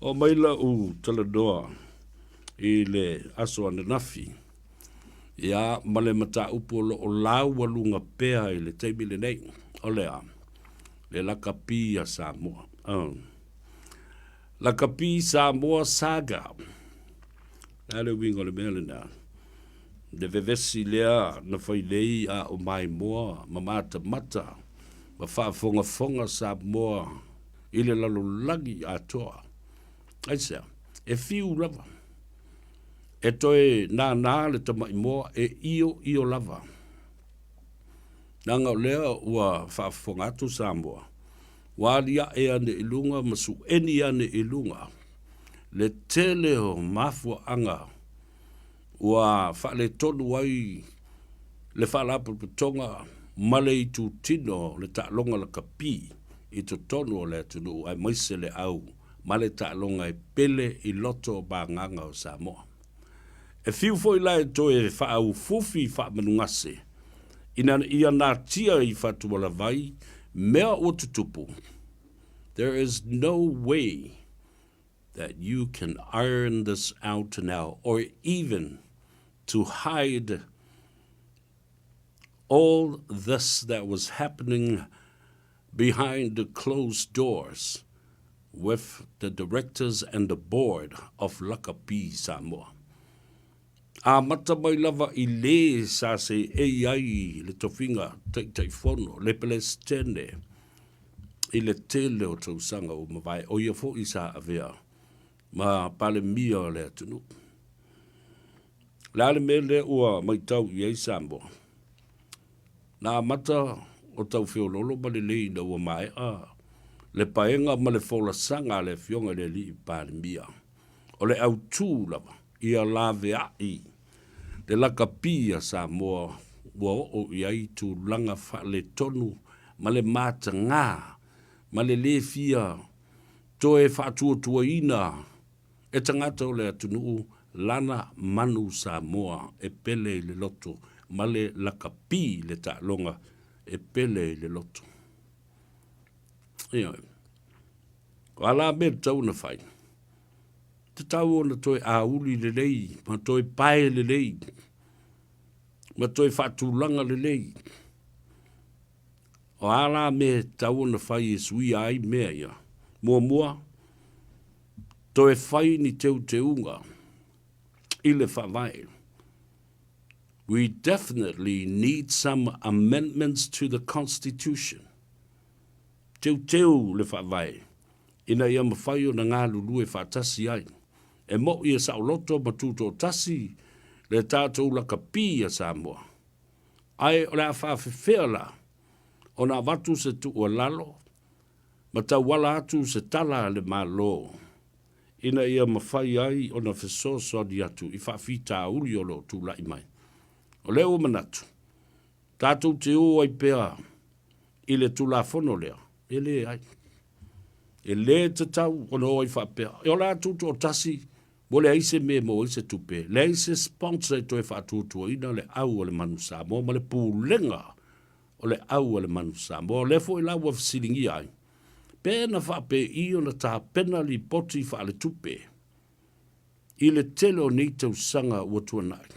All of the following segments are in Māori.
O maila u taladoa i le aso ane nafi. Ia male mata upo o lau walunga pea i le teimile nei. O lea, le lakapi a Samoa. Lakapi Samoa saga. Ale wingo le mele na. Le vevesi lea na whailei a o mai moa, mamata mata, ma whaafonga fonga Samoa, i le lalolagi a toa. Aisea, e fiu lava. E toe nā le tamai moa e io lava. Nanga o lea ua whaafonga atu Samoa. Walia e ane ilunga, masu eni ane ilunga. Le tele o mafua anga. Ua whaale tonu ai le whaalapu putonga male i tu tino le ta'longa la kapi i tu tonu o le tunu ai maise le au male ta'longa i pele i loto ba nganga o Samoa. E fiu foi lai to e whaau fufi wha manungase ina ia nā tia i whatua la vai mea o tutupu. There is no way that you can iron this out now or even to hide all this that was happening behind the closed doors with the directors and the board of Lakapi Samoa. A mata mai lava i le sa se ai le tofinga tai fono le pelestene i le tele o tausanga o mawai o ia fo i sa avea ma pale mia le atunu. La le mele ua mai tau i ei Samoa. Na mata o tau whiololo ma le lei na ua mai le paenga ma le fola sanga le fionga le li pale mia. O le au tū lava ia la vea i. Le lakapi a Samoa ua o i ai tu langa wha le tonu ma le mata ngā ma le fia toe whaatua tua ina e tangata o le atunu lana manu Samoa e pele le loto ma le lakapi le ta'longa e pele le loto. Ia, ko ala me tau na whai. Te tau ona toi a uli le lei, ma toi pae le lei, ma toi whaatulanga le lei. O ala me tau ona whai e sui ai mea ia. Mua, toi whai ni te unga, i le whawai. We definitely need some amendments to the Constitution. Teu le whawai. Ina ia mawhai o na ngā lulu e whaatasi ai. E mo ia sauloto matuto tasi le tātou lakapi a Samoa. Ai o le a whawhewhea la o na watu se tu o lalo ma tau wala atu se tala le malo. Ina ia mawhai ai o na whesoso di atu i whawhita uli o lo tu lai mai. O leo manatu, tātou te o ai pea i le tula fono lea, e le ai. E le te tau o no ai whapea. E o la tutu o tasi, mo le aise me mo aise tupe. Le aise sponsor e toi whatutua ina le au o le manu Samoa, ma le pūlenga o le au o le manu Samoa. Le fo i lau wa fasilingi ai. Pena whape i o na tā pena li poti wha le tupe. I le tele o nei tau sanga ua tuanai.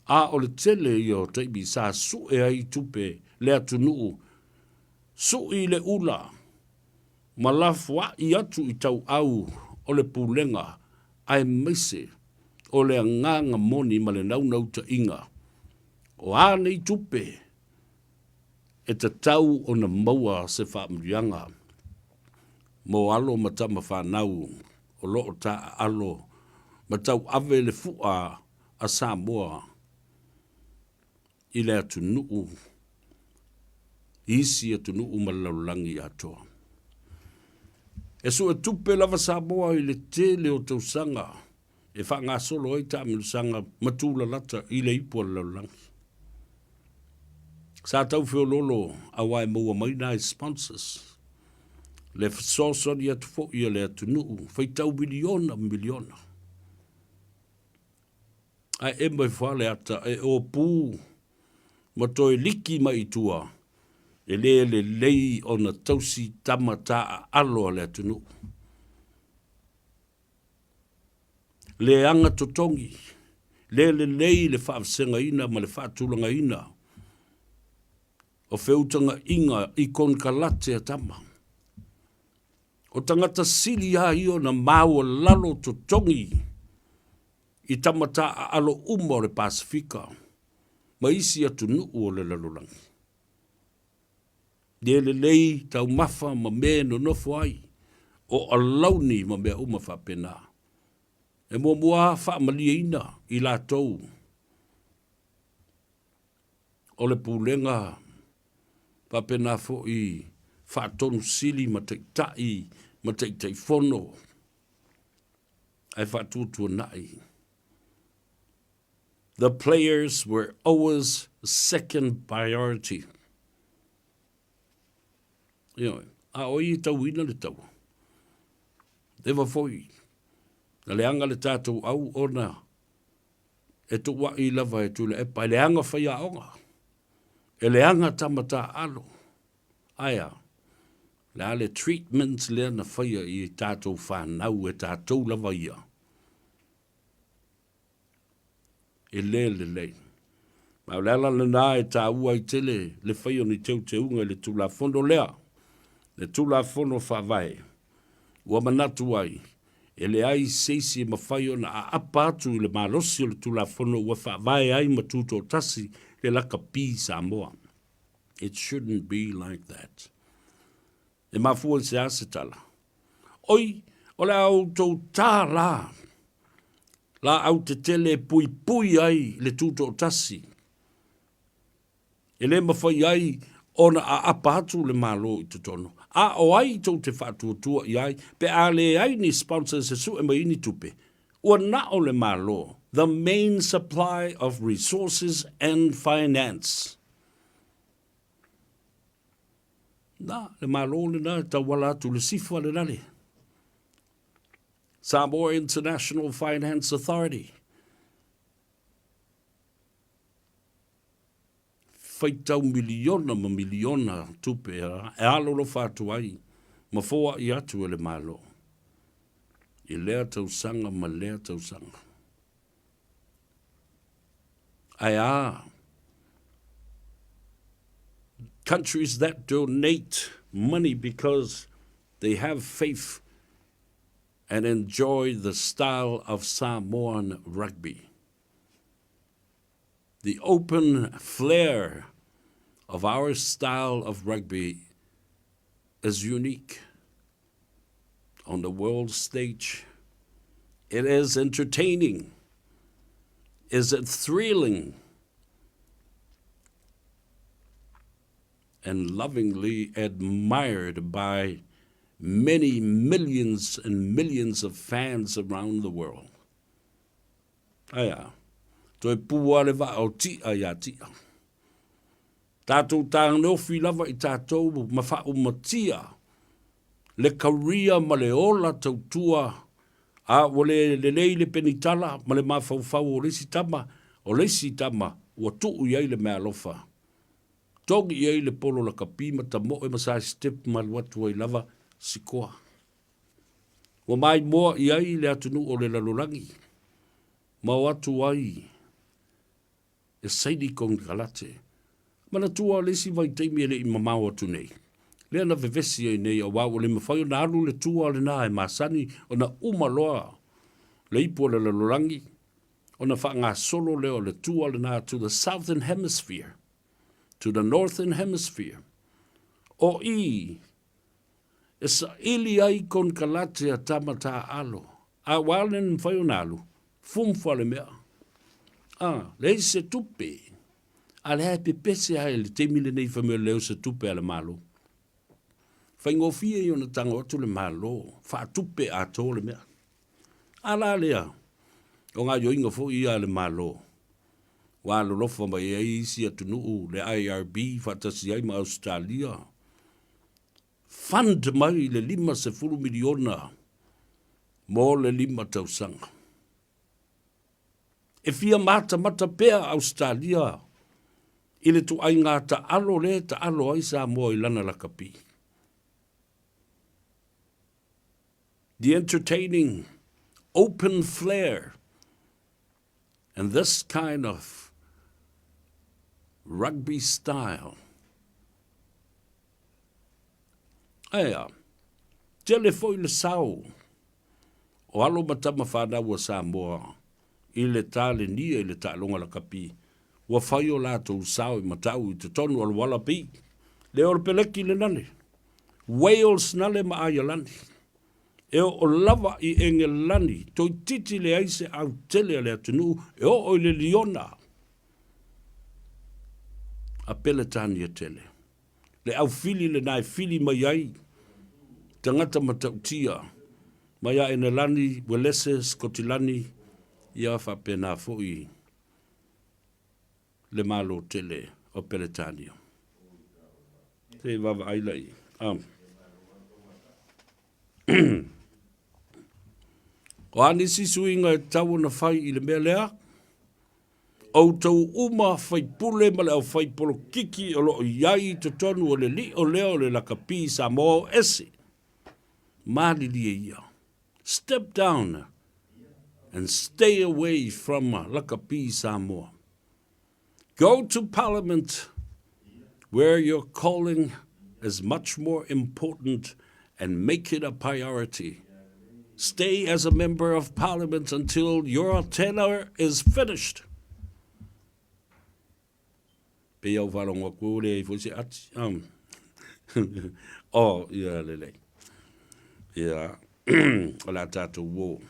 A o le tele i o teibi sa su e ai tupe le atunuu. Su i le ula. Ma lafua i atu i tau au o le pūlenga ai meise o le nganga moni ma le naunau ta inga. O a nei tupe e ta tau o na maua se whaamrianga. Mo alo matama whanau o loo ta alo ma tau ave le fua a Samoa. I le atu nuu, isi atu nuu malaulangi atoa. E so e tupe lava Samoa i le tele o tausanga, e wha ngā solo ai tā minusanga matula lata i le ipo laulangi. Sa tau whio lolo a wai maua maina i sponsors. Le whasoso ni atu fo i le atu nuu, whai tau miliona. Ai e mai whale ata e o pū, ma toi liki mai tua, e le lei o na tausi tamata a alo le atunu. Le anga totongi, le lei le whaafsenga ina ma le whaatulanga ina, o feutanga inga i kon kalate a tama. O tangata sili a io na maua lalo totongi i tamata a alo uma o le Pasifika, ma isi atu nuu o le lalolangi. Le lei tau mafa ma me no nofo ai, o alauni ma mea uma whapena. E mua wha malia ina i la tau. O le pūlenga whapena fo i whaatonu sili ma teitai, ma teitai fono. Ai whaatutua nai. The players were always second priority. A oi tau ina le tau. Dewa foi. Na leanga le tātou au ona. E tu wa i lava e tule e pa. E leanga whai a onga. E leanga tamata alo. Aia. Le ale treatments lea na whai i tātou whanau e tātou lava ia. E le. Ma leala le nā e tā ua i tele le whai o ni teu te unga le tula fondo lea. Le tula fono whawai. Ua manatu ai. E le ai seisi e mawhai o na a apatu i le malosi o le tula fono ua whawai ai matuto tasi le lakapi Samoa. It shouldn't be like that. E mafua se asetala. Oi, o le au tau tā la. La au te tele pui ai le tuto tasi. E le mawhai ai ona a apatu le malo i te tono. A o ai tau te whātua i ai, pe a le ai ni sponsors e su e mai ni tupe. Ua na o le malo, the main supply of resources and finance. Na, le malo le na, ta wala tu le sifa le nale. Samoa International Finance Authority. Faitau miliona tupe e alo lo fatu ai ma foa i atu ele malo i lea tausanga ma lea tausanga ai countries that donate money because they have faith and enjoy the style of Samoan rugby. The open flair of our style of rugby is unique on the world stage. It is entertaining. Is it thrilling? And lovingly admired by many millions and millions of fans around the world. Aya. Toi pua le wa au tia ia tia. Tātou tāng neofi lava i tātou ma whau matia. Le kauria ma le ola tautua. A wale le leile penitala ma le mawhauwhau o lesi tama ua tuu iai le mea lofa. Togi iai le polo lakapi ma tamo e masai step ma watu ai lava sikoa. Wa mai moa iai le atunu o le lalolangi. Ma watu ai. E saidi kong kalate. Mana tua lesi vai teimi ele i mamau atu nei. Lea na vevesi ai nei a wau le mawhai na alu le tua le na e masani o na umaloa. Le ipo le lalolangi. O na wha ngā solo leo le tua le na to the southern hemisphere. To the northern hemisphere. O i. E sa ili ai kon kalate a tamata alo. A walen whai o na alu. Fumfa le mea. Le se tupe. A le hae pepese hae le te mile nei whamea leo se tupe a le malo. Whaingofia i ona tanga otu le malo. Wha tupe a tō le mea. A la lea. O ngā yoinga fo i a le malo. Wa lo lofa mai e isi atu nuu le IRB whatasi ai ma Australia. Fund mai le 5 miliona. Mo le 5 tausanga. E fia mata pea Australia I le tu ai ngā ta alo le, ta alo ai Samoa I lana lakapi. The entertaining, open flair, and this kind of rugby style. Aia, tele foi le sau, o alo matama whanau a Samoa, I le tāle nia I le tālonga lakapi, wa whai o lātou sau I matau I te tonu al walapi, le or peleki le nane, Wales nale ma ayalani, e o lava I engelani, toi titi le aise au tele le atunu, e o le liona, a peletani a tele, le au fili le nai fili mai ai, tangata matautia, mai a enelani, welese, skotilani, ia fa pena foi le malo tele o peletania. Te vava ailai. O anisi suinga e tau na fai I le mea lea, au tau uma fai pule ma le au fai polo kiki o lo iai te tonu o le li o leo le lakapi Samoa ese. Mali li ia. Step down and stay away from lakapi Samoa. Go to Parliament where your calling is much more important and make it a priority. Stay as a member of Parliament until your tenure is finished. Pe au wharonga kore I fusi ati. Oh, ia lele. Ia, o la tātou wō.